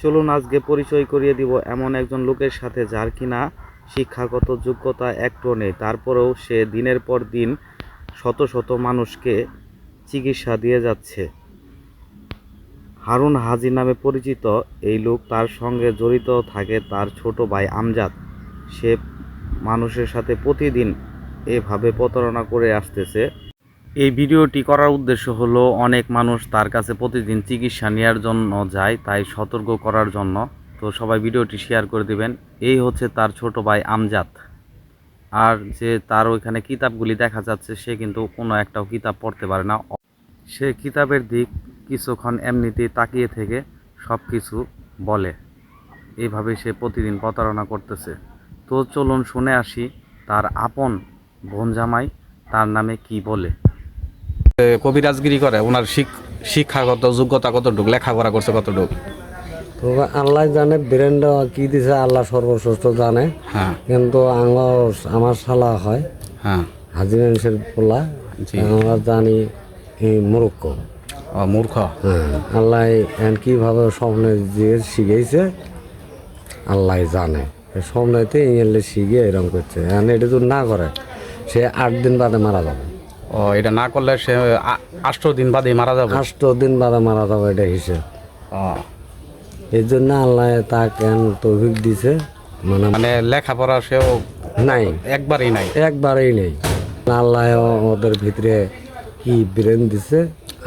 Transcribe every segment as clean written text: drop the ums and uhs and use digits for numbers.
চলুন আজকে পরিচয় করিয়ে দিব এমন একজন লোকের সাথে যার কিনা শিক্ষাগত যোগ্যতা একটুও নেই, তারপরেও সে দিনের পর দিন শত শত মানুষকে চিকিৎসা দিয়ে যাচ্ছে। হারুন হাজি নামে পরিচিত এই লোক, তার সঙ্গে জড়িত থাকে তার ছোট ভাই আমজাদ। সে মানুষের সাথে প্রতিদিন এভাবে প্রতারণা করে আসতেছে। এই ভিডিওটি করার উদ্দেশ্য হলো অনেক মানুষ তার কাছে প্রতিদিন চিকিৎসা নেওয়ার জন্য যায়, তাই সতর্ক করার জন্য। তো সবাই ভিডিওটি শেয়ার করে দিবেন। এই হচ্ছে তার ছোট ভাই আমজাদ। আর যে তার ওইখানে কিতাবগুলি দেখা যাচ্ছে, সে কিন্তু কোনো একটাও কিতাব পড়তে পারে না। সে কিতাবের দিক কিছুক্ষণ এমনিতেই তাকিয়ে থেকে সব কিছু বলে। এইভাবে সে প্রতিদিন প্রতারণা করতেছে। তো চলুন শুনে আসি তার আপন বোন জামাই তার নামে কি বলে। কবিরাজগিরি করে, ওনার শিক্ষাগত যোগ্যতা কতটুকু, লেখাপড়া করছে কতটুকু? তো আল্লাহ জানে, ব্রেনটা কি দিছে আল্লাহ সর্বশ্রেষ্ঠ জানে। হ্যাঁ কিন্তু আমার শালা হয় হ্যাঁ হাজি মানুষের পোলা, জি। আমরা জানি এই মূর্খ। ও মূর্খ। হ্যাঁ, আল্লাহ কিভাবে স্বপ্নে যে শিখেছে আল্লাহ জানে। স্বপ্নেতে ইংলে শিখে এরকম করছে, এটা যদি না করে সে 8 দিন বাদে মারা যাবে। ও এটা না করলে সে 8 দিন বাদে মারা যাবে। 8 দিন বাদে মারা যাবে, এটা হিসেব। ও এই জন্য আল্লাহ তাকে তৌফিক দিছে। মানে লেখাপড়া সেও নাই, একবারই নাই। একবারেই নেই। আল্লাহ ওদের ভিতরে কি ব্রেন দিছে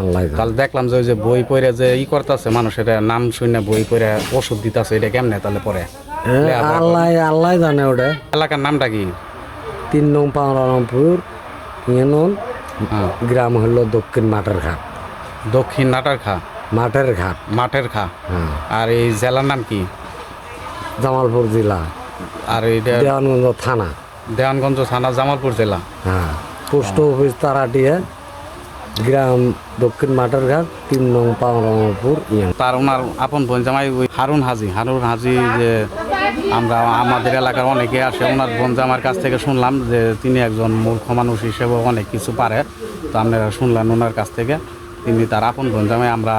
আল্লাহ জানে। তাহলে দেখলাম যে ওই যে বই পড়ে যে করতেছে, মানুষের নাম শুনে বই পড়ে ওষুধ দিতেছে, এটা কেমনে তাহলে পরে? আল্লাহ জানে। ওটা এলাকার নামটা কি? 3 নং পাওরামপুর ইউনিয়ন, হ্যাঁ। গ্রাম হলো দক্ষিণ মাঠের ঘাট। দক্ষিণ নাটার খা, মাঠের ঘাট। মাঠের খা। হ্যাঁ। আর এই জেলার নাম কি? জামালপুর জেলা, আর এইটা দেওয়ানগঞ্জ থানা। দেওয়ানগঞ্জ থানা, জামালপুর জেলা। হ্যাঁ, পোস্ট অফিস তারাটিয়া, গ্রাম দক্ষিণ মাঠের ঘাট, 3 নং পাওরামপুর ইউনিয়ন। তার ওনার আপন বোন জামাই ওই হারুন হাজি যে আমরা আমাদের এলাকার অনেকে আসে, ওনার বোন জামার কাছ থেকে শুনলাম যে তিনি একজন মূর্খ মানুষ হিসেবে অনেক কিছু পারে। তো আপনারা শুনলেন ওনার কাছ থেকে, তিনি তার আপন বোন জামাই। আমরা